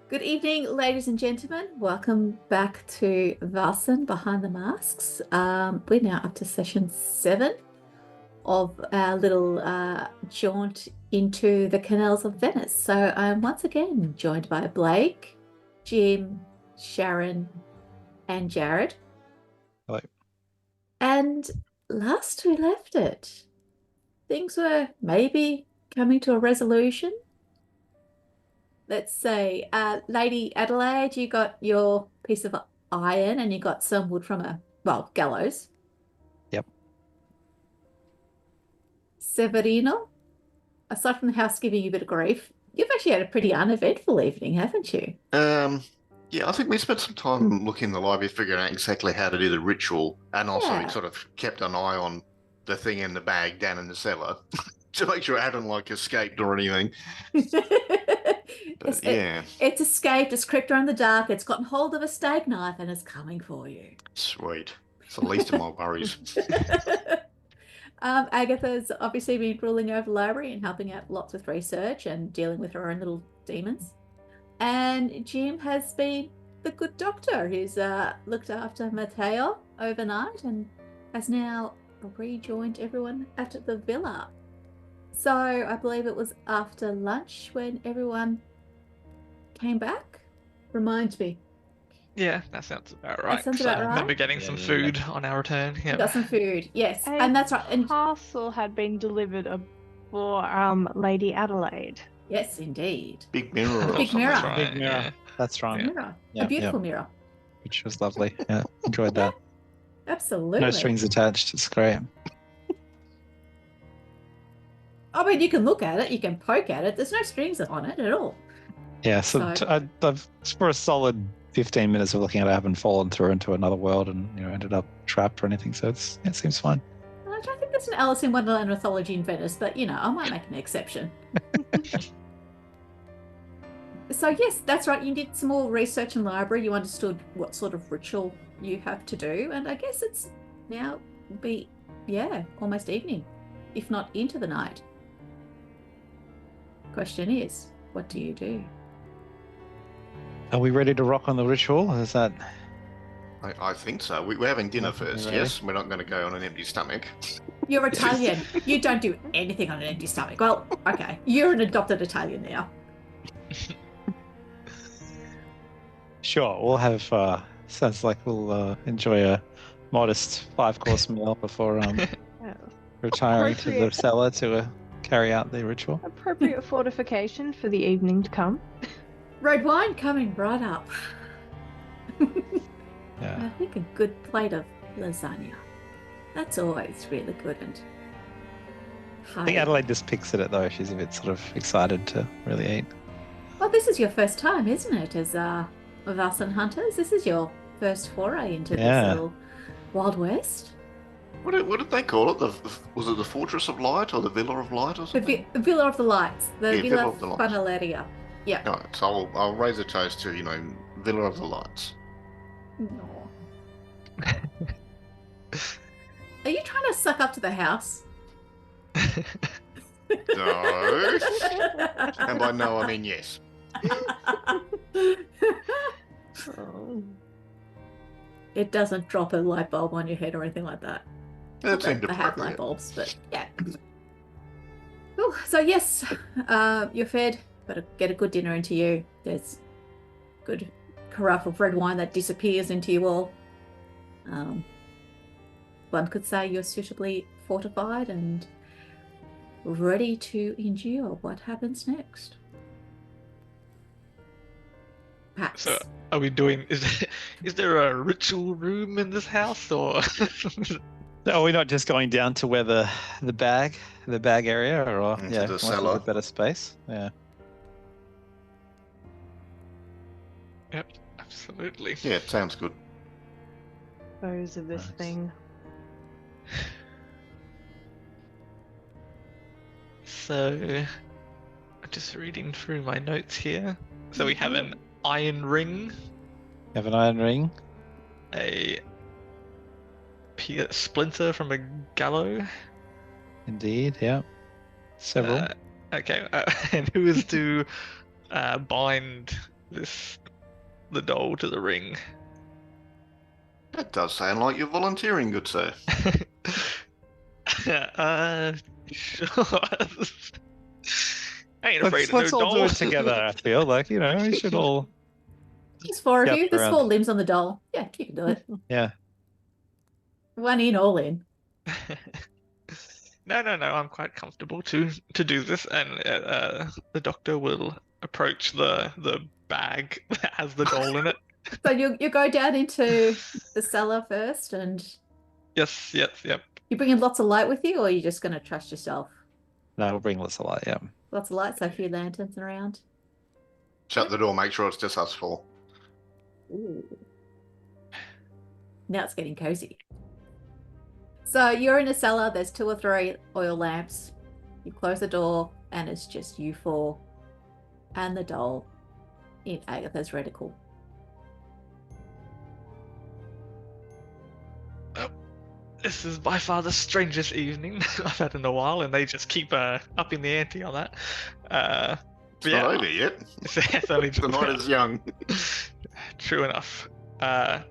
Good evening, ladies and gentlemen. Welcome back to Vaesen Behind the Masks. We're now up to session 7 of our little jaunt into the canals of Venice. So I'm once again joined by Blake, Jim, Sharon, and Jared. Hello. And last we left it, things were maybe coming to a resolution. Let's say, Lady Adelaide, you got your piece of iron and you got some wood from gallows. Yep. Severino, aside from the house giving you a bit of grief, you've actually had a pretty uneventful evening, haven't you? Yeah, I think we spent some time looking in the library, figuring out exactly how to do the ritual, and also we sort of kept an eye on the thing in the bag down in the cellar to make sure it hadn't escaped or anything. But, yeah, it's escaped, it's crept around the dark, it's gotten hold of a steak knife and it's coming for you. Sweet. It's the least of my worries. Agatha's obviously been ruling over the library and helping out lots with research and dealing with her own little demons. And Jim has been the good doctor who's looked after Matteo overnight and has now rejoined everyone at the villa. So I believe it was after lunch when everyone came back. Reminds me. Yeah, that sounds about right. That sounds about I right. remember getting some food on our return. We Yeah. got some food, yes. A And that's right. And parcel had been delivered for Lady Adelaide. yes, indeed. Big mirror or Big something. mirror. Right, Big mirror. yeah. That's right. Mirror. Yeah, A beautiful mirror. Which was lovely. Yeah, enjoyed that. Absolutely. No strings attached. It's great. I mean, you can look at it, you can poke at it. There's no strings on it at all. Yeah, so I've for a solid 15 minutes of looking at it, I haven't fallen through into another world and ended up trapped or anything. So it seems fine. I don't think there's an Alice in Wonderland mythology in Venice, but I might make an exception. So yes, that's right. You did some more research in the library. You understood what sort of ritual you have to do, and I guess it's now almost evening, if not into the night. Question is, what do you do? Are we ready to rock on the ritual? Is that? I think so. We're having dinner first, Ready? yes? We're not going to go on an empty stomach. You're Italian. You don't do anything on an empty stomach. Well, okay. You're an adopted Italian now. Sure, we'll have. Sounds like we'll enjoy a modest 5-course meal before retiring to the cellar to carry out the ritual. Appropriate fortification for the evening to come. Red wine coming right up. Yeah. I think a good plate of lasagna. That's always really good. And I think Adelaide just picks at it though. She's a bit sort of excited to really eat. Well, this is your first time, isn't it, as Vaesen hunters? This is your first foray into this little Wild West. What did they call it? Was it the Fortress of Light or the Villa of Light or something? The Villa of the Lights. The Villa of the Lights. Panelleria. Yeah. All right, so I'll raise a toast to, Villa of the Lights. No. Are you trying to suck up to the house? No. And by no, I mean yes. It doesn't drop a light bulb on your head or anything like that. That seemed They have light bulbs, but yeah. Oh, so yes, you're fed. Better get a good dinner into you. There's good carafe of red wine that disappears into you all. One could say you're suitably fortified and ready to endure what happens next. Perhaps. So, are we doing? Is there a ritual room in this house, or? Are we not just going down to where the bag area, or Into the cellar. a better space? Yeah. Yep, absolutely. Yeah, it sounds good. Dispose of this Nice. thing. So, I'm just reading through my notes here. So we have an iron ring, You have an iron ring. a splinter from a gallows. Indeed, yeah. Several. Okay, and who is to bind the doll to the ring. That does sound like you're volunteering, good sir. Sure. I ain't afraid Let's of no all do doll. it together. I feel like we should all. There's 4 of Yep, you. There's around. 4 limbs on the doll. Yeah, you can do it. Yeah. 1 in, all in. No. I'm quite comfortable to do this, and the doctor will approach the bag that has the doll in it. So you go down into the cellar first, and Yes, yep. you bringing lots of light with you, or are you just going to trust yourself? No, we'll bring lots of light. Yeah. Lots of light, so a few lanterns around. Shut the door, make sure it's just us 4. Ooh. Now it's getting cozy. So you're in a cellar, there's 2 or 3 oil lamps. You close the door, and it's just you 4 and the doll in Agatha's reticle. This is by far the strangest evening I've had in a while, and they just keep upping the ante on that. It's not over yet. It's only The night is young. True enough. I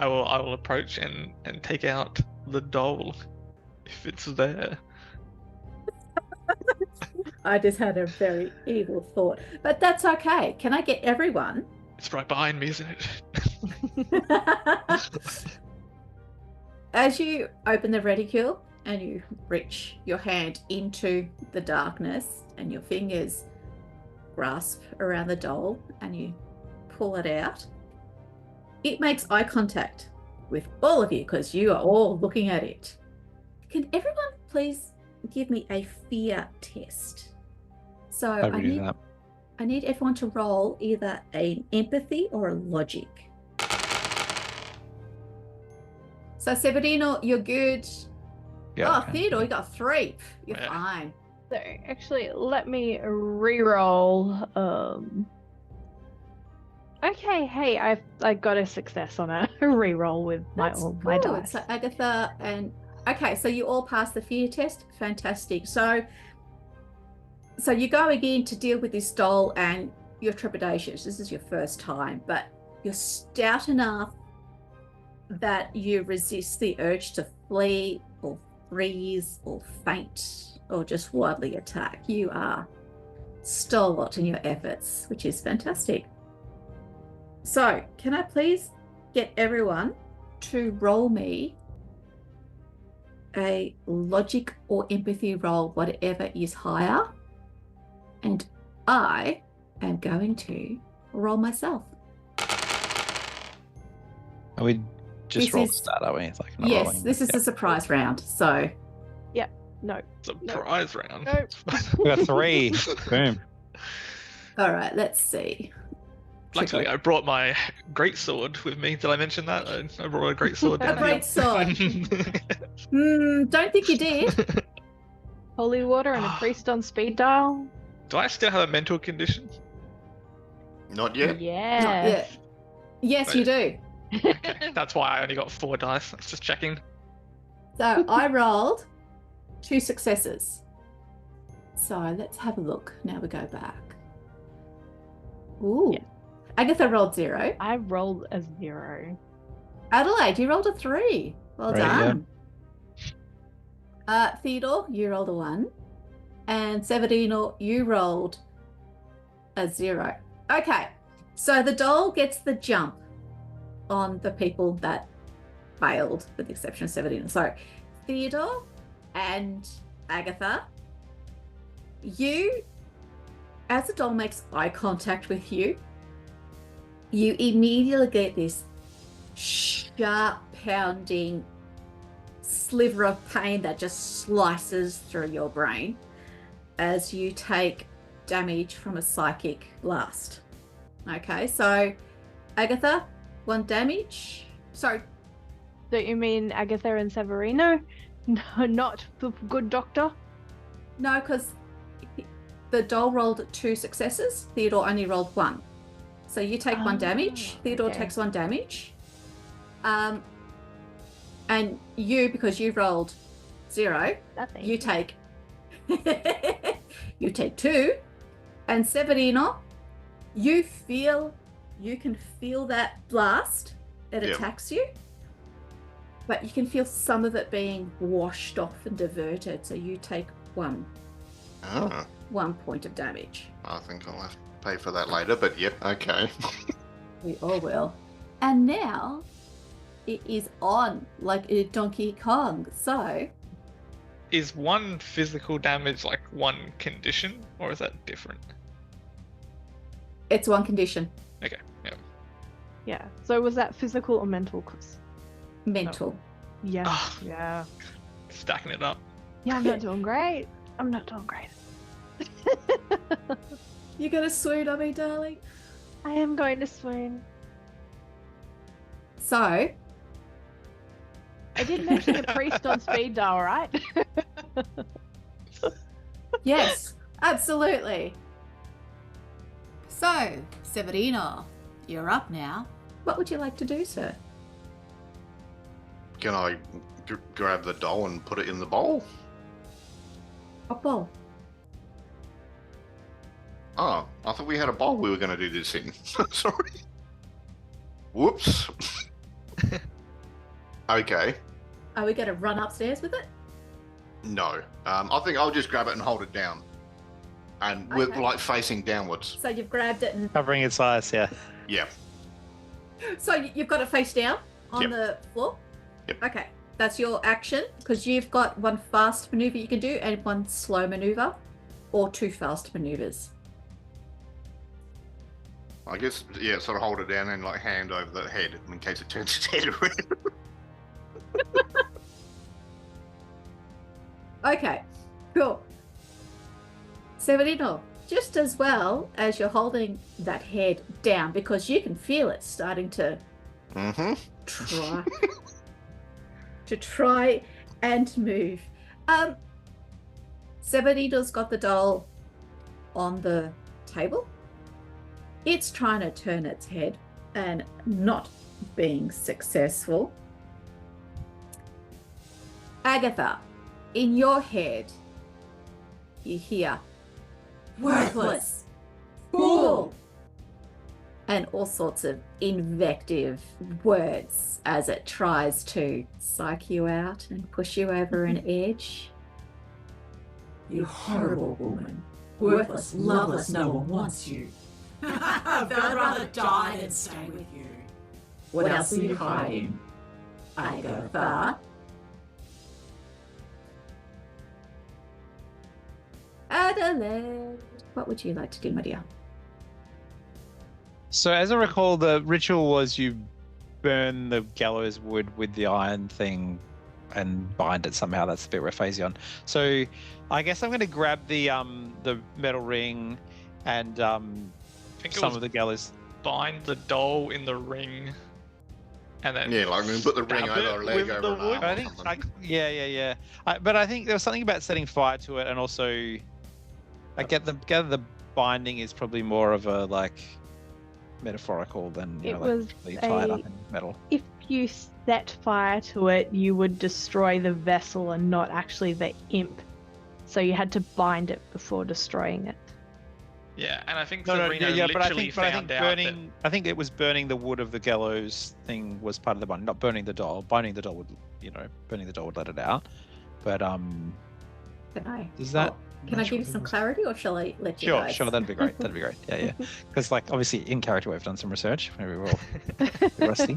will approach and take out the doll if it's there. I just had a very evil thought, but that's okay. Can I get everyone? It's right behind me, isn't it? As you open the reticule and you reach your hand into the darkness and your fingers grasp around the doll and you pull it out, it makes eye contact with all of you because you are all looking at it. Can everyone please give me a fear test? So I do that. I need everyone to roll either an empathy or a logic. So Severino, you're good. Yeah. Oh, Theodore, you got 3. You're Yeah. fine. So actually, let me re-roll. Okay, hey, I got a success on a re-roll with That's all my good. dice. So Agatha and okay, so you all passed the fear test. Fantastic. So you're going in to deal with this doll and your trepidations. This is your first time, but you're stout enough that you resist the urge to flee or freeze or faint or just wildly attack. You are stalwart in your efforts, which is fantastic. So, can I please get everyone to roll me a logic or empathy roll, whatever is higher, and I am going to roll myself. And we just This rolled is- that, are we? Like not Yes, rolling. this is Yeah. a surprise round. So, No, Surprise round. no. We got 3. Boom. all right, let's see. Luckily, I brought my greatsword with me. Did I mention that? I brought a greatsword A down great sword. Don't think you did. Holy water and a priest on speed dial. Do I still have a mental condition? Not yet. Yeah. Not yet. Yes, you do. Okay, that's why I only got 4 dice. I was just checking. So I rolled 2 successes. So let's have a look. Now we go back. Ooh. Yeah. Agatha rolled 0. I rolled a 0. Adelaide, you rolled a 3. Well Right, yeah. done. Theodore, you rolled a 1. And Severino, you rolled a 0. Okay. So the doll gets the jump on the people that failed, with the exception of Severino. So Theodore and Agatha, you, as the doll makes eye contact with you, you immediately get this sharp pounding sliver of pain that just slices through your brain as you take damage from a psychic blast. Okay, so Agatha, 1 damage. Sorry, Don't you mean Agatha and Severino? No, not the good doctor. no, because the doll rolled 2 successes. Theodore only rolled 1. So you take 1 damage. Theodore okay. takes 1 damage. And you, because you rolled 0, Nothing. you take you take 2. And Severino, you feel you can feel that blast. It Yep. attacks you. But you can feel some of it being washed off and diverted. So you take 1 Ah, point of damage. I think I'll have to pay for that later, but yep, okay. We all will. And now it is on like a Donkey Kong. So Is 1 physical damage like 1 condition, or is that different? it's 1 condition. Okay, yeah. Yeah. So was that physical or mental? 'Cause- Mental. Yeah. Ah. Yeah. Stacking it up. Yeah, I'm not doing great. I'm not doing great. You're gonna swoon on me, darling. I am going to swoon. So I did mention the priest on speed dial, right? yes, absolutely. So, Severino, you're up now. What would you like to do, sir? Can I grab the doll and put it in the bowl? A ball. Oh, I thought we had a bowl we were going to do this in. Sorry. Whoops. Okay. Are we gonna run upstairs with it? No. I think I'll just grab it and hold it down. And with Okay. like facing downwards. So you've grabbed it and Covering its eyes, yeah. Yeah. so you've got it face down on Yep. the floor? Yep. Okay, that's your action because you've got 1 fast maneuver you can do and 1 slow maneuver or 2 fast maneuvers. I guess, yeah, sort of hold it down and like hand over the head in case it turns its head around. Okay, cool. Severino, just as well as you're holding that head down because you can feel it starting to Mm-hmm. try and move. Severino's got the doll on the table. It's trying to turn its head and not being successful. Agatha, in your head, you hear worthless, fool, and all sorts of invective words as it tries to psych you out and push you over an edge. You horrible woman. Worthless, loveless, no one wants you. I'd rather die than stay with you. What else are you hiding? Agatha. Adelaide, what would you like to do, my dear? So as I recall, the ritual was you burn the gallows wood with the iron thing and bind it somehow. That's the bit we're phasing on. So I guess I'm going to grab the metal ring and I think it some was of the gallows. bind the doll in the ring, and then Yeah, like we put the ring stab over it our leg with over the an wood. arm I or think, something. yeah. But I think there was something about setting fire to it, and also I get the binding is probably more of a like metaphorical than It like was actually tied a- up in metal. If you set fire to it, you would destroy the vessel and not actually the imp. So you had to bind it before destroying it. Yeah, and I think No, Sabrina but I literally think, but I found think out burning. I think it was burning the wood of the gallows thing was part of the binding, not burning the doll. Binding the doll would, burning the doll would let it out. But Can I? is that? Can I give you some clarity, or shall I let you Sure, guys? sure, that'd be great. That'd be great. Yeah. Because like obviously in character we've done some research. Maybe we're all rusty.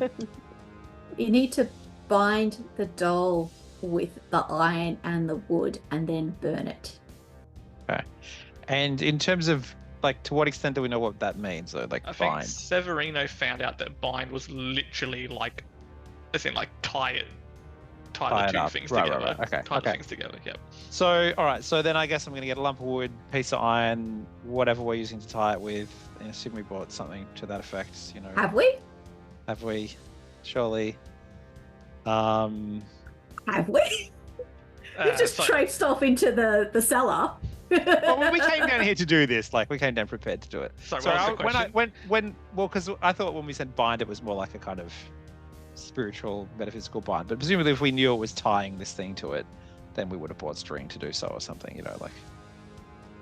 You need to bind the doll with the iron and the wood, and then burn it. And in terms of like, to what extent do we know what that means? Though, like I think bind. Severino found out that bind was literally like, as in like tie Tie the it two up. things Right, together. right. Okay, Tie the okay. things together. Yep. So, all right. So then I guess I'm going to get a lump of wood, piece of iron, whatever we're using to tie it with. And assume we bought something to that effect. Have we? Have we? Surely. Have we? You just So- traipsed off into the cellar. Well, we came down here to do this. Like, we came down prepared to do it. Sorry, So what was the question? because I thought when we said bind, it was more like a kind of spiritual, metaphysical bind. But presumably, if we knew it was tying this thing to it, then we would have bought string to do so or something. Like.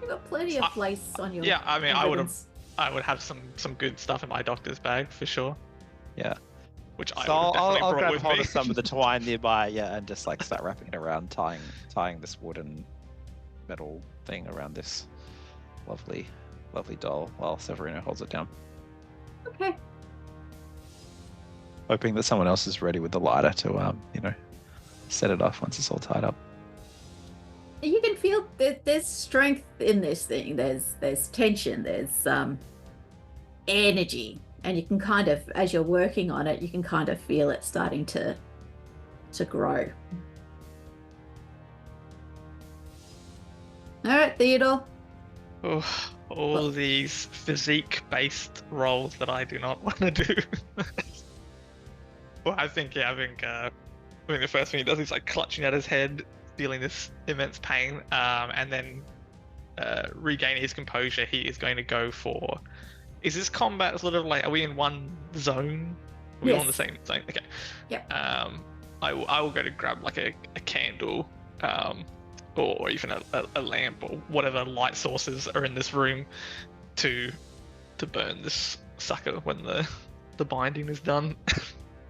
You've got plenty of lace on your. Yeah, I mean, I would have ribbons. I would have some good stuff in my doctor's bag for sure. Yeah. Which I So would have I'll definitely brought grab with hold me. of some of the twine nearby, yeah, and just like start wrapping it around, tying this wooden metal thing around this lovely doll while Severino holds it down. Okay. Hoping that someone else is ready with the lighter to set it off once it's all tied up. You can feel that there's strength in this thing. There's tension. There's energy, and you can kind of, as you're working on it, you can kind of feel it starting to grow. All right, Theodore. Oh, all these physique-based roles that I do not want to do. Well, I think the first thing he does is like clutching at his head, feeling this immense pain, and then regaining his composure, he is going to go for. Is this combat sort of like? Are we in one zone? Are we all in the same zone? Okay. Yep. I will go to grab like a candle, or even a lamp or whatever light sources are in this room, to burn this sucker when the binding is done.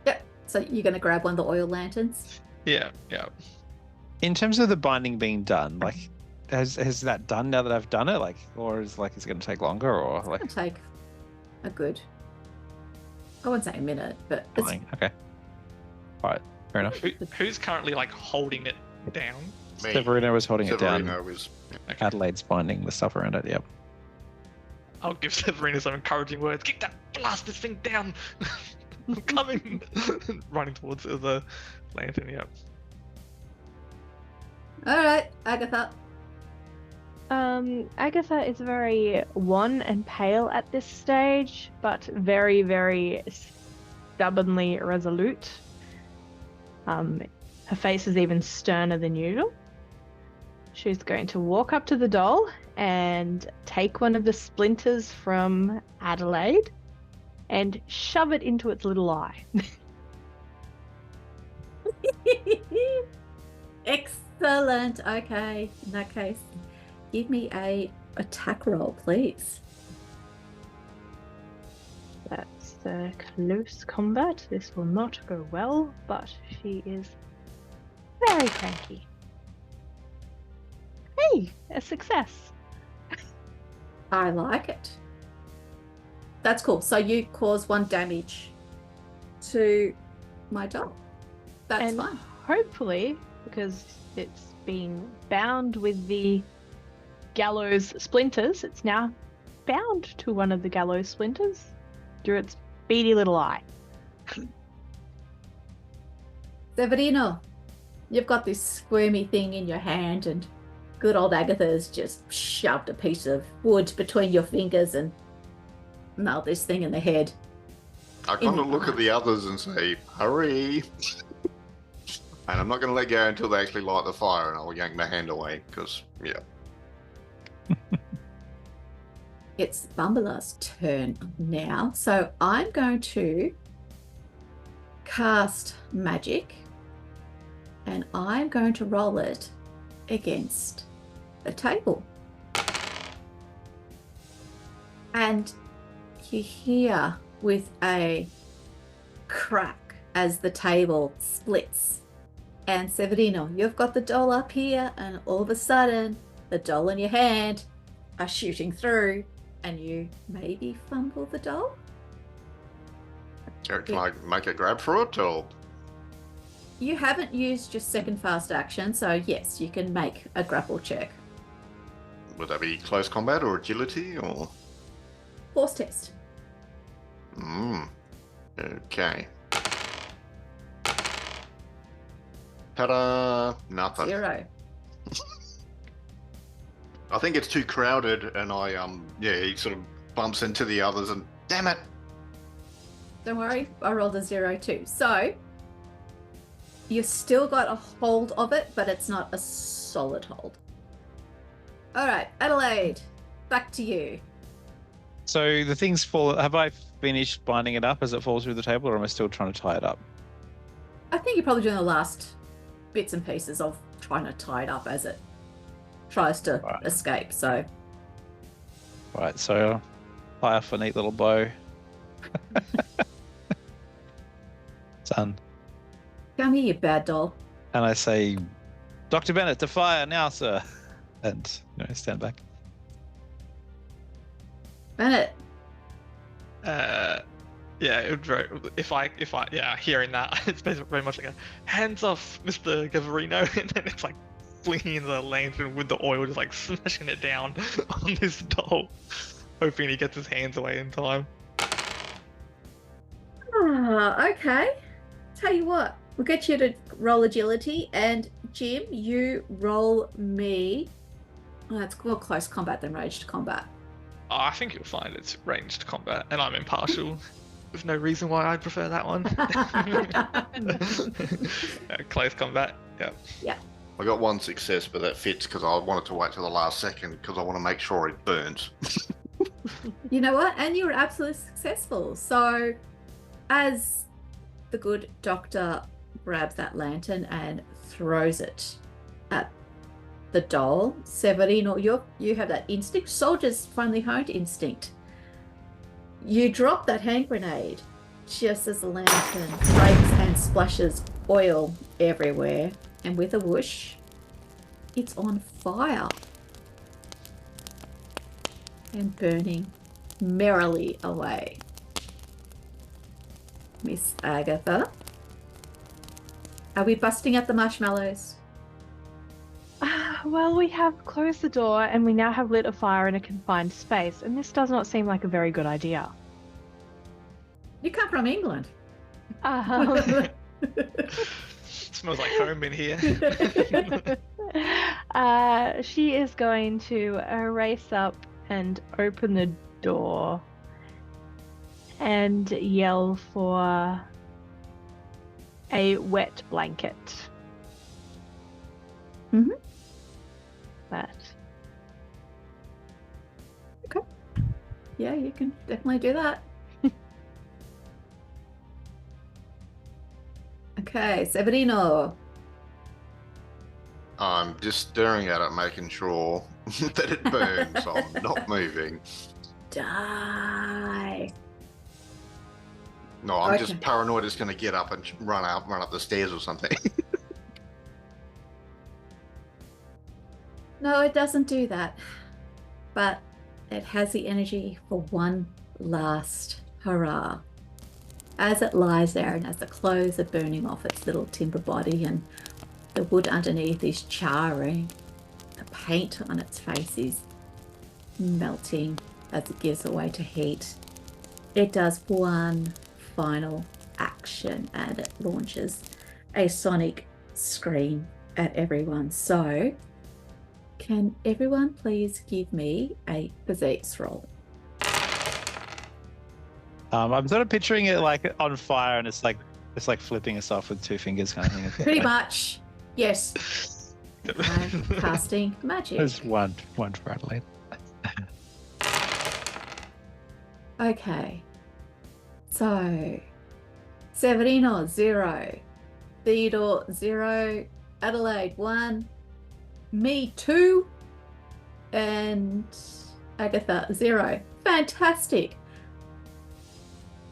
Yep. So you're going to grab one of the oil lanterns? Yeah. In terms of the binding being done, like, has that done now that I've done it? Like, or is like it's going to take longer, or like? It'll take a good. I wouldn't say a minute, but it's Okay. All right. Fair enough. Who's currently like holding it down? Me. Severino was holding it down. Severino was. Okay. Adelaide's binding the stuff around it. Yep. I'll give Severino some encouraging words. Keep that blast this thing down. I'm coming. Running towards the lantern. Yep. all right, Agatha. Agatha is very wan and pale at this stage, but very, very stubbornly resolute. Her face is even sterner than usual. She's going to walk up to the doll and take one of the splinters from Adelaide and shove it into its little eye. Excellent. Okay, in that case, give me a attack roll, please. That's close combat. This will not go well, but she is very cranky. Hey, a success. I like it. That's cool. So you cause 1 damage to my doll. That's And fine. hopefully, because it's been bound with the gallows splinters, it's now bound to one of the gallows splinters through its beady little eye. Severino, you've got this squirmy thing in your hand, and good old Agatha's just shoved a piece of wood between your fingers and nailed this thing in the head. I kind of look at the others and say, hurry. And I'm not going to let go until they actually light the fire, and I'll yank my hand away, because, yeah. It's Bumbler's turn now, so I'm going to cast magic, and I'm going to roll it against the table. And you hear with a crack as the table splits. And Severino, you've got the doll up here, and all of a sudden, the doll in your hand are shooting through, and you maybe fumble the doll? Can I make a grab for it, or? You haven't used your second fast action, so yes, you can make a grapple check. Would that be close combat or agility, or? Force test. Okay. Ta-da! Nothing. 0. I think it's too crowded, and he sort of bumps into the others, and damn it! Don't worry, I rolled a 0 too. So, you've still got a hold of it, but it's not a solid hold. Alright, Adelaide, back to you. So the things fall. Have I finished binding it up as it falls through the table, or am I still trying to tie it up? I think you're probably doing the last bits and pieces of trying to tie it up as it tries to escape, so... Right, so tie off a neat little bow. Done. Come here, you bad doll. And I say, Dr. Bennett, to fire now, sir. And, stand back. Bennett. Yeah, it would very, if I hearing that, it's basically very much like a hands off, Mr. Gavarino, and then it's like flinging the lantern with the oil, just like smashing it down on this doll, hoping he gets his hands away in time. Okay. Tell you what, we'll get you to roll agility, and Jim, you roll me. Oh, it's more close combat than ranged combat. Oh, I think you'll find it's ranged combat, and I'm impartial. There's no reason why I'd prefer that one. Close combat, yeah. Yeah. I got one success, but that fits because I wanted to wait till the last second because I want to make sure it burns. You know what? And you were absolutely successful. So, as the good doctor grabs that lantern and throws it at the doll, Severino, you have that instinct. Soldiers finally honed instinct. You drop that hand grenade just as the lantern breaks and splashes oil everywhere, and with a whoosh, it's on fire and burning merrily away. Miss Agatha, are we busting at the marshmallows? Well, we have closed the door and we now have lit a fire in a confined space, and this does not seem like a very good idea. You come from England. Smells like home in here. She is going to race up and open the door and yell for a wet blanket. Mm-hmm. That. Okay. Yeah, you can definitely do that. Okay, Severino. I'm just staring at it, making sure that it burns. So I'm not moving. Die. No, I'm Okay. just paranoid it's going to get up and run up the stairs or something. No, it doesn't do that. But it has the energy for one last hurrah. As it lies there and as the clothes are burning off its little timber body and the wood underneath is charring, the paint on its face is melting as it gives way to heat. It does one final action and it launches a sonic scream at everyone. So, can everyone please give me a physiques roll? I'm sort of picturing it like on fire, and it's like flipping us off with two fingers, kind of thing. Pretty much, yes. I'm casting magic. There's one for Adelaide. Okay. So, Severino 0, Theodore 0, Adelaide 1, me 2, and Agatha 0. Fantastic.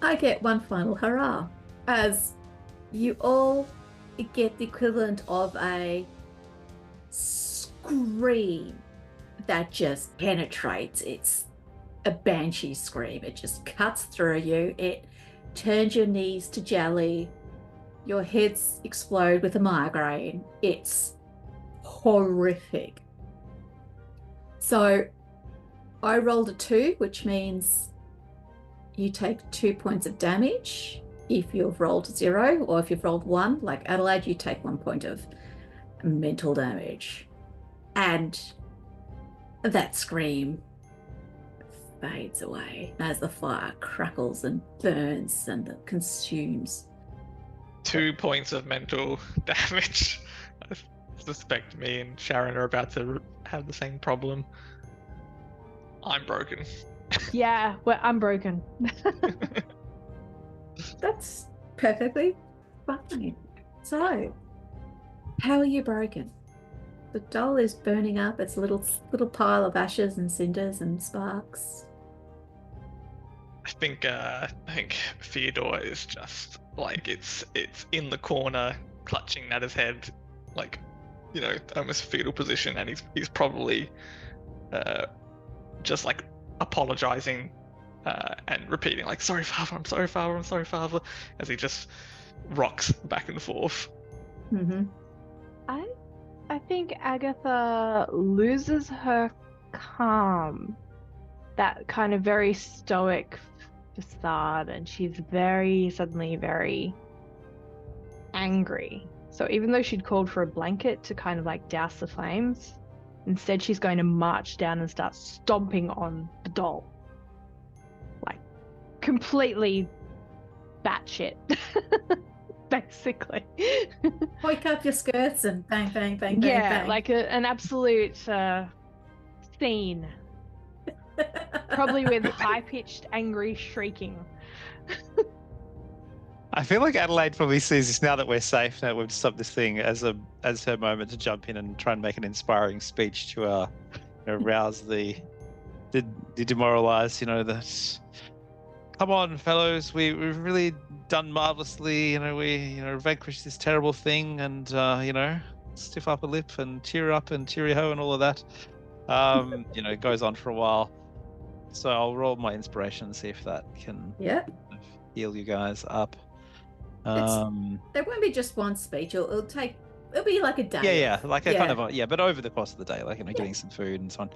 I get one final hurrah as you all get the equivalent of a scream that just penetrates. It's a banshee scream. It just cuts through you. It turns your knees to jelly. Your heads explode with a migraine. It's horrific. So I rolled a 2, which means you take 2 points of damage if you've rolled 0, or if you've rolled 1, like Adelaide, you take 1 point of mental damage. And that scream fades away as the fire crackles and burns and consumes. 2 points of mental damage. I suspect me and Sharon are about to have the same problem. I'm broken. Yeah, well, I'm broken. That's perfectly fine. So, how are you broken? The doll is burning up. It's a little pile of ashes and cinders and sparks. think Theodore is just like it's in the corner, clutching at his head, like, you know, almost fetal position, and he's probably just like apologizing and repeating like, "Sorry, Father. I'm sorry, Father. I'm sorry, Father," as he just rocks back and forth. Mm-hmm. I think Agatha loses her calm, that kind of very stoic facade, and she's suddenly very angry. So even though she'd called for a blanket to kind of like douse the flames, instead she's going to march down and start stomping on the doll. Like, completely batshit. Basically. Hoik up your skirts and bang, bang, bang, bang, Yeah, bang. like an absolute scene. Probably with high-pitched, angry shrieking. I feel like Adelaide probably sees this now that we're safe, now we've stopped this thing, as her moment to jump in and try and make an inspiring speech to arouse the demoralized, you know, that, come on, fellows, we've really done marvelously, you know, we vanquished this terrible thing, and stiff upper lip and cheer up and cheery ho and all of that. It goes on for a while. So I'll roll my inspiration and see if that can heal you guys up. There won't be just one speech. It'll be like a day. Yeah, like a kind of but over the course of the day, like, getting some food and so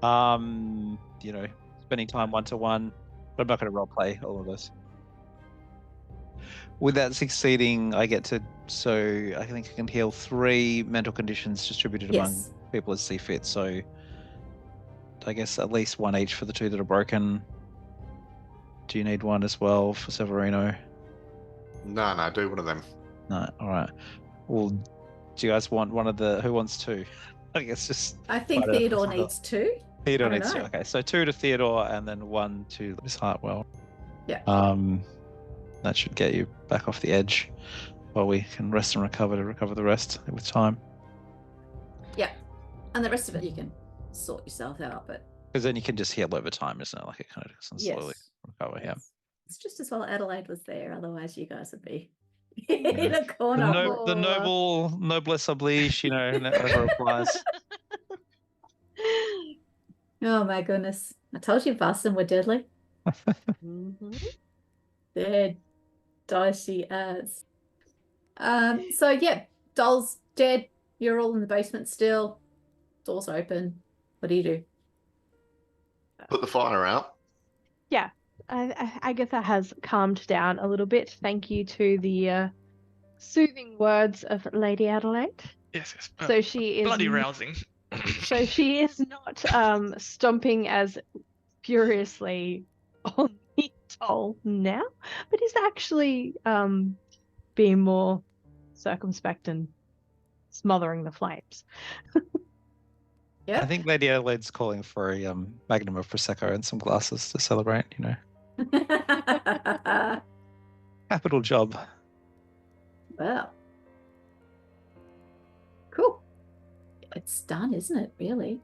on. Spending time one-to-one. But I'm not going to role play all of this. With that succeeding, I think I can heal 3 mental conditions distributed among people as see fit. So I guess at least 1 each for the 2 that are broken. Do you need 1 as well for Severino? No, do one of them. No, all right. Well, do you guys want one of the? Who wants 2? I guess just. I think Theodore needs 2. Theodore needs 2. Okay, so 2 to Theodore and then 1 to Miss Hartwell. Yeah. That should get you back off the edge, while we can rest and recover the rest with time. Yeah, and the rest of it you can sort yourself out, but because then you can just heal over time, isn't it? Like it kind of doesn't slowly recover. Yeah. It's just as well Adelaide was there, otherwise you guys would be in a corner. The noblesse oblige, never applies. Oh my goodness! I told you Vaesen were deadly. They're dicey as. So yeah, doll's dead. You're all in the basement still. Door's open. What do? Put the fire out. Yeah. Agatha has calmed down a little bit. Thank you to the soothing words of Lady Adelaide. Yes. So she is bloody rousing. So she is not stomping as furiously on the doll now, but is actually being more circumspect and smothering the flames. Yeah. I think Lady Adelaide's calling for a magnum of prosecco and some glasses to celebrate. Capital job. Well, cool. It's done, isn't it? Really.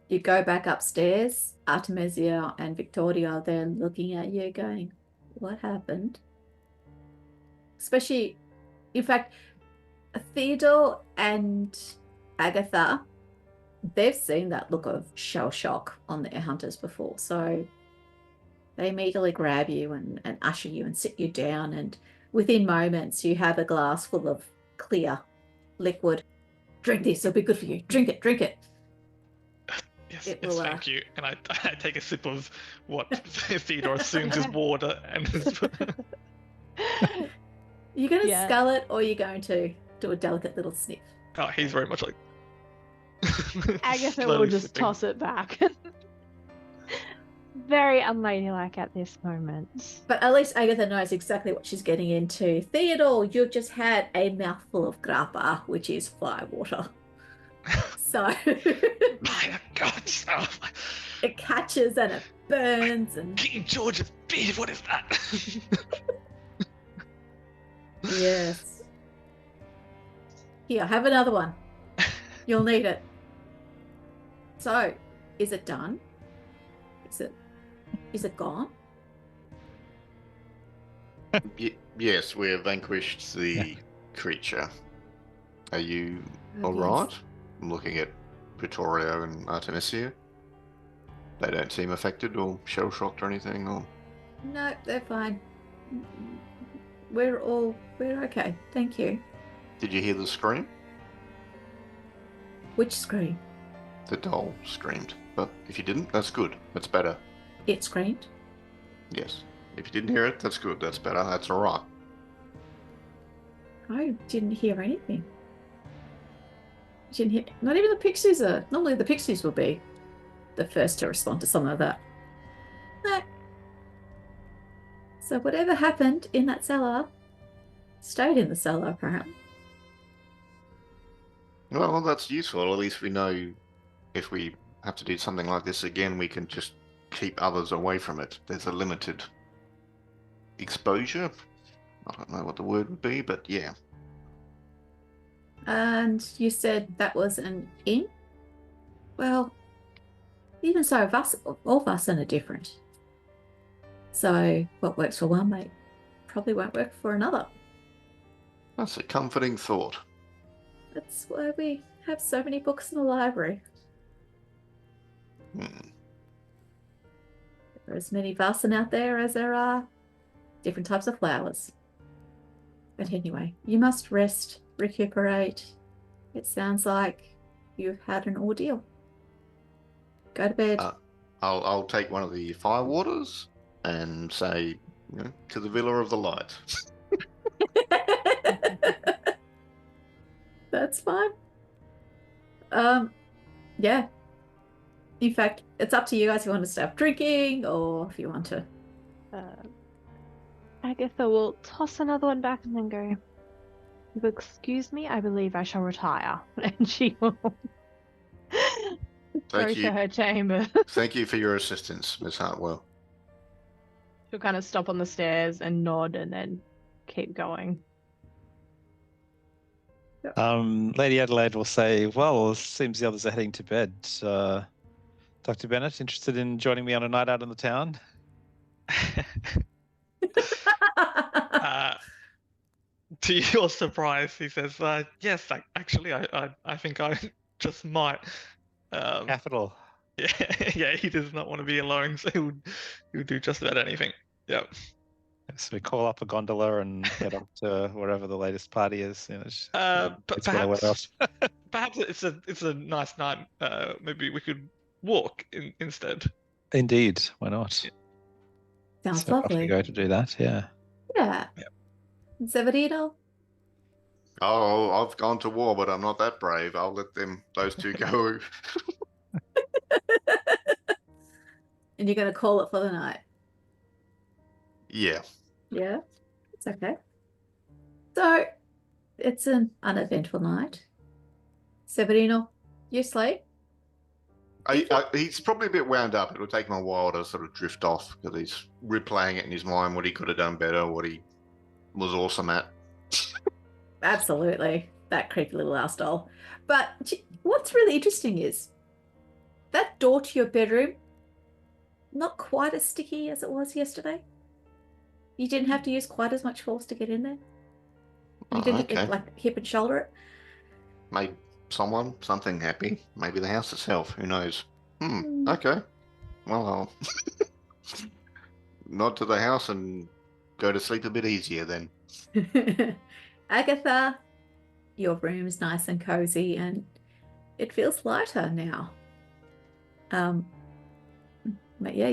You go back upstairs. Artemisia and Victoria are there looking at you, going, "What happened?" Especially, in fact, Theodore and Agatha, they've seen that look of shell shock on their hunters before, so they immediately grab you and usher you and sit you down, and within moments you have a glass full of clear liquid. Drink this, it'll be good for you. Drink it. Yes, thank you. And I take a sip of what Theodore assumes is water. You're going to scull it, or you're going to do a delicate little sniff? Oh, he's very much like... Agatha will just toss it back. Very unladylike at this moment. But at least Agatha knows exactly what she's getting into. Theodore, you've just had a mouthful of grappa, which is fire water. So my God, it catches and it burns and King George's beef. What is that? Yes. Here, have another one. You'll need it. So, is it done? Is it gone? Yes, we have vanquished the creature. Are you Oh, alright? I'm looking at Vittorio and Artemisia. They don't seem affected or shell-shocked or anything, or... No, they're fine. We're okay. Thank you. Did you hear the scream? Which scream? The doll screamed. But if you didn't, that's good. That's better. It screamed. Yes. If you didn't hear it, that's good. That's better. That's alright. I didn't hear anything. Didn't hear. Not even the pixies are. Normally the pixies will be the first to respond to something like that. No. So whatever happened in that cellar stayed in the cellar, apparently. Well, that's useful. At least we know if we have to do something like this again, we can just keep others away from it. There's a limited exposure. I don't know what the word would be, but yeah. And you said that was an inn? Well, even so, all Vaesen are different. So what works for one mate probably won't work for another. That's a comforting thought. That's why we have so many books in the library. Hmm. There are as many Vaesen out there as there are different types of flowers. But anyway, you must rest, recuperate. It sounds like you've had an ordeal. Go to bed. I'll take one of the fire waters and say, to the Villa of the Light. That's fine. Yeah. In fact, it's up to you guys if you want to stop drinking or if you want to. Agatha will toss another one back and then go, "If you'll excuse me, I believe I shall retire." And she will go to her chamber. Thank you for your assistance, Miss Hartwell. She'll kind of stop on the stairs and nod and then keep going. Lady Adelaide will say, "Well, it seems the others are heading to bed. Dr. Bennett, interested in joining me on a night out in the town?" To your surprise, he says, "Yes, actually, I think I just might." Capital. Yeah, he does not want to be alone, so he'll do just about anything. Yep. So we call up a gondola and head up to wherever the latest party is. But perhaps it's a nice night. Maybe we could walk instead. Indeed, why not? Sounds so lovely. Off we go to do that. Yeah. Yeah. Yep. Severino? Oh, I've gone to war, but I'm not that brave. I'll let those two go. And you're going to call it for the night? Yeah. Yeah, it's okay. So, it's an uneventful night. Severino, you sleep? He's probably a bit wound up. It'll take him a while to sort of drift off because he's replaying it in his mind, what he could have done better, what he was awesome at. Absolutely. That creepy little ass doll. But what's really interesting is that door to your bedroom, not quite as sticky as it was yesterday. You didn't have to use quite as much force to get in there. You didn't have to hip and shoulder it. Made something happy. Maybe the house itself. Who knows? Okay. Well, I'll nod to the house and go to sleep a bit easier then. Agatha, your room's nice and cozy and it feels lighter now. But yeah,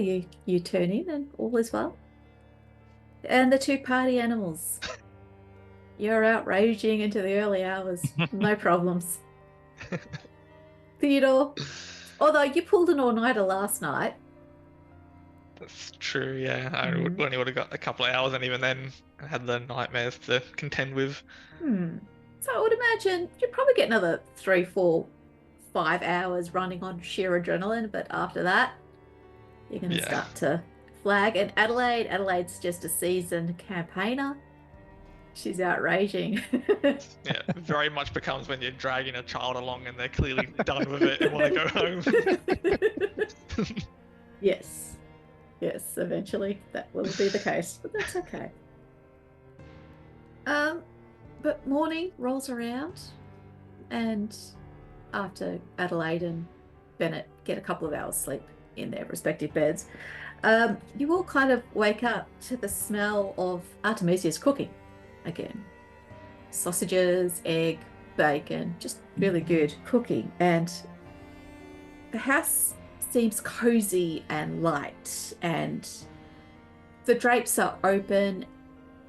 you turn in and all is well. And the two party animals. You're out raging into the early hours. No problems. Theodore, although you pulled an all-nighter last night. That's true, yeah. I only would have got a couple of hours, and even then I had the nightmares to contend with. So I would imagine you'd probably get another 3, 4, 5 hours running on sheer adrenaline, but after that, you're going to start to flag. And Adelaide's just a seasoned campaigner. She's out raging. Yeah, it very much becomes when you're dragging a child along and they're clearly done with it and want to go home. Yes, eventually that will be the case, but that's okay. But morning rolls around, and after Adelaide and Bennett get a couple of hours sleep in their respective beds, you all kind of wake up to the smell of Artemisia's cooking again. Sausages, egg, bacon, just really good cooking. And the house seems cozy and light, and the drapes are open.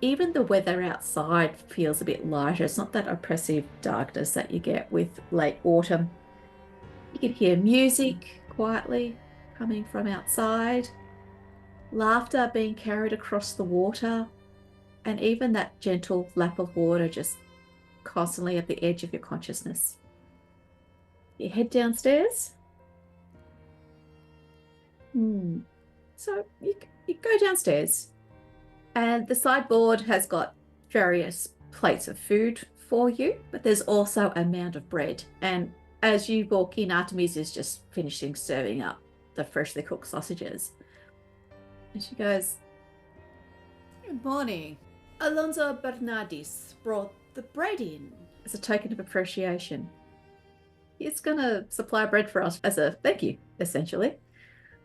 Even the weather outside feels a bit lighter. It's not that oppressive darkness that you get with late autumn. You can hear music quietly coming from outside, laughter being carried across the water, and even that gentle lap of water just constantly at the edge of your consciousness. You head downstairs. So you go downstairs, and the sideboard has got various plates of food for you, but there's also a mound of bread. And as you walk in, Artemisia is just finishing serving up the freshly cooked sausages. And she goes, "Good morning. Alonso Bernardis brought the bread in as a token of appreciation. He's going to supply bread for us as a thank you, essentially.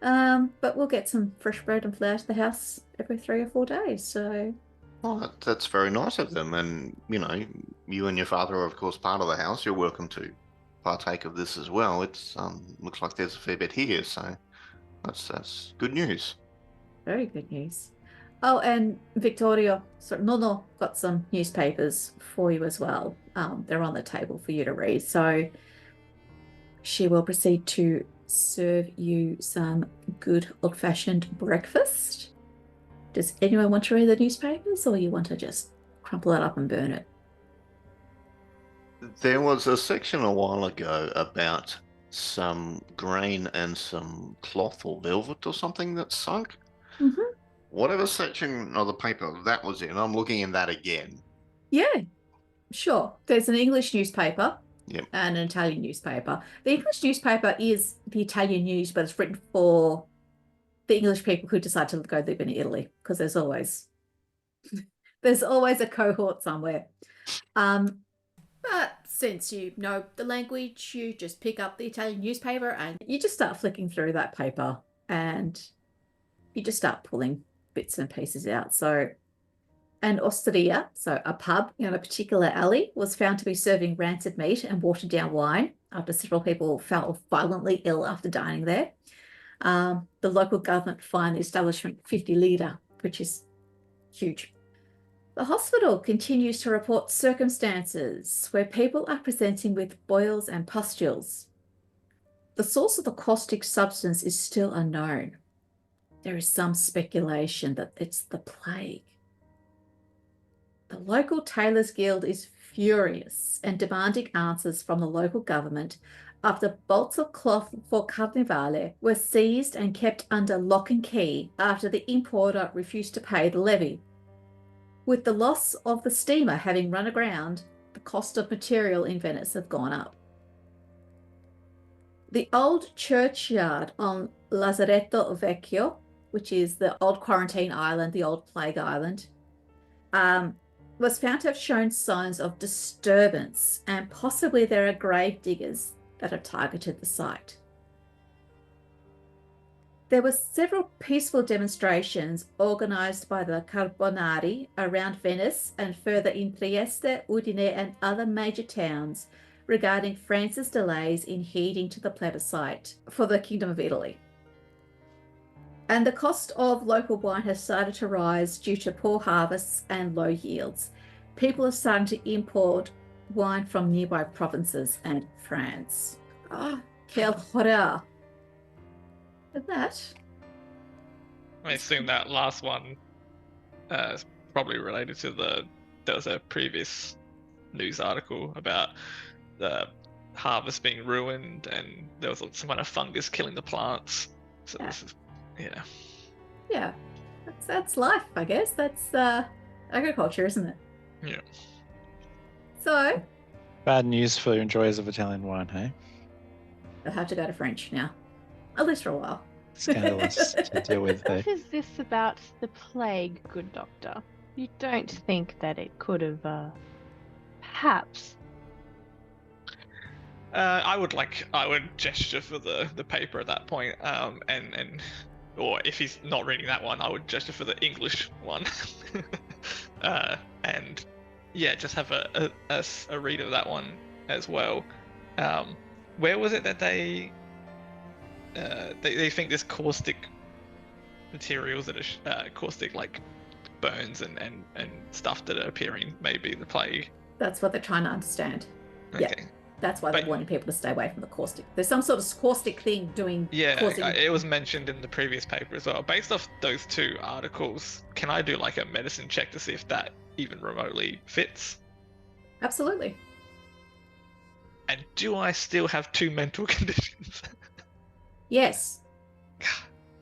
But we'll get some fresh bread and flour to the house every 3 or 4 days, so..." Oh, that's very nice of them. And, you know, you and your father are, of course, part of the house. You're welcome to partake of this as well. It's looks like there's a fair bit here, so that's good news. Very good news. Oh, and Victoria, Nono got some newspapers for you as well. They're on the table for you to read. So she will proceed to serve you some good old-fashioned breakfast. Does anyone want to read the newspapers, or you want to just crumple it up and burn it? There was a section a while ago about some grain and some cloth or velvet or something that sunk. Mm-hmm. Whatever section of the paper that was in, I'm looking in that again. Yeah, sure. There's an English newspaper. Yep. And an Italian newspaper. The English newspaper is the Italian news, but it's written for the English people who decide to go live in Italy, because there's always a cohort somewhere. But since you know the language, you just pick up the Italian newspaper and you just start flicking through that paper, and you just start pulling bits and pieces out. So an osteria, so a pub in a particular alley, was found to be serving rancid meat and watered down wine after several people fell violently ill after dining there. The local government fined the establishment 50 lira, which is huge. The hospital continues to report circumstances where people are presenting with boils and pustules. The source of the caustic substance is still unknown. There is some speculation that it's the plague. The local Tailors Guild is furious and demanding answers from the local government after bolts of cloth for Carnivale were seized and kept under lock and key after the importer refused to pay the levy. With the loss of the steamer having run aground, the cost of material in Venice have gone up. The old churchyard on Lazaretto Vecchio, which is the old quarantine island, the old plague island, was found to have shown signs of disturbance, and possibly there are grave diggers that have targeted the site. There were several peaceful demonstrations organised by the Carbonari around Venice and further in Trieste, Udine and other major towns regarding France's delays in heeding to the plebiscite for the Kingdom of Italy. And the cost of local wine has started to rise due to poor harvests and low yields. People are starting to import wine from nearby provinces and France. Quel horreur. And that... I assume that last one is probably related to there was a previous news article about the harvest being ruined and there was some kind of fungus killing the plants. So Yeah. this is, Yeah, that's life, I guess. That's agriculture, isn't it? Yeah. So, Bad news for enjoyers of Italian wine, hey? I'll have to go to French now. At least for a while. Scandalous to deal with, hey? What is this about the plague, good doctor? You don't think that it could have, perhaps? I would gesture for the paper at that point, and or if he's not reading that one, I would gesture for the English one, and yeah, just have a read of that one as well. Where was it that they think this caustic materials that are caustic, like burns and stuff that are appearing, may be the plague? That's what they're trying to understand. Okay. Yeah. That's why they're wanting people to stay away from the caustic. There's some sort of caustic thing doing. Yeah, causing... it was mentioned in the previous paper as well. Based off those two articles, can I do like a medicine check to see if that even remotely fits? Absolutely. And do I still have 2 mental conditions? Yes.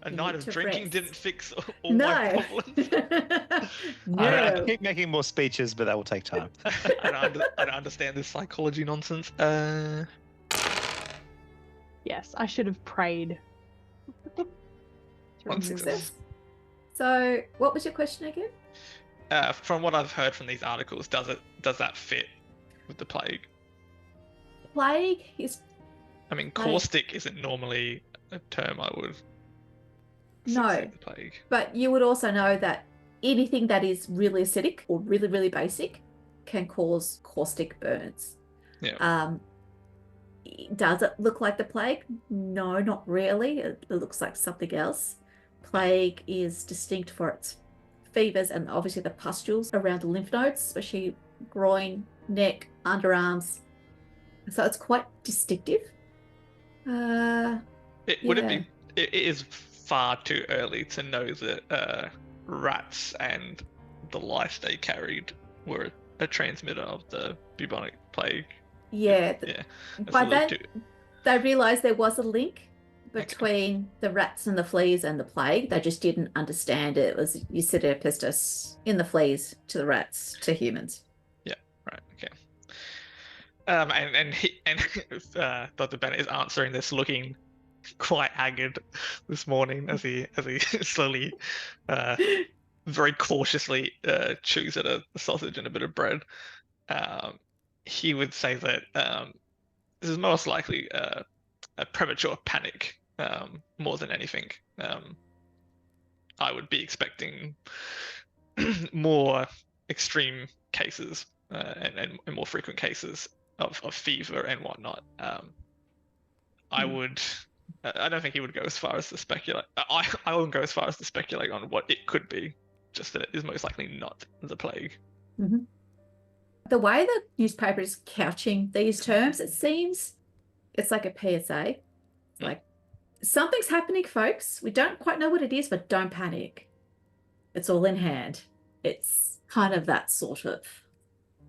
A You night need of to drinking rest. didn't fix all my problems. I No. keep making more speeches, but that will take time. I don't understand this psychology nonsense. Yes, I should have prayed. To One remove success. it. Success. So, what was your question again? From what I've heard from these articles, does that fit with the plague? Plague is I mean, caustic isn't normally a term I would No. associate the plague. But you would also know that anything that is really acidic or really, really basic can cause caustic burns. Yeah. Does it look like the plague? No, not really. It looks like something else. Plague is distinct for its fevers and obviously the pustules around the lymph nodes, especially groin, neck, underarms. So it's quite distinctive. It is far too early to know that rats and the lice they carried were a transmitter of the bubonic plague. Yeah. Yeah. By then, they realised there was a link between the rats and the fleas and the plague. They just didn't understand it was Yersinia pestis in the fleas to the rats to humans. Yeah. Right. Okay. And Dr. Bennett is answering this looking quite haggard this morning as he slowly, very cautiously chews at a sausage and a bit of bread. He would say that this is most likely a premature panic more than anything. I would be expecting more extreme cases and more frequent cases of fever and whatnot. I don't think he would go as far as to speculate. I wouldn't go as far as to speculate on what it could be, just that it is most likely not the plague. Mm-hmm. The way the newspaper is couching these terms, it seems it's like a PSA. It's like, something's happening, folks. We don't quite know what it is, but don't panic. It's all in hand. It's kind of that sort of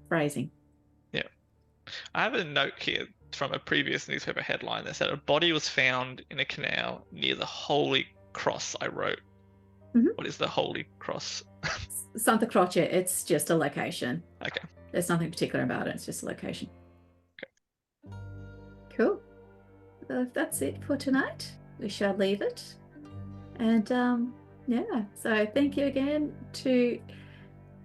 phrasing. Yeah. I have a note here from a previous newspaper headline that said a body was found in a canal near the Holy Cross. I wrote, What is the Holy Cross? Santa Croce, it's just a location. Okay. There's nothing particular about it. It's just a location. Okay. Cool. That's it for tonight. We shall leave it. And yeah, so thank you again to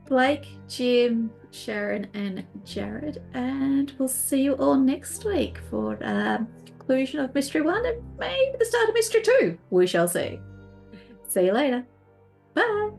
Blake, Jim, Sharon, and Jared. And we'll see you all next week for conclusion of Mystery 1 and maybe the start of Mystery 2. We shall see. See you later. Bye.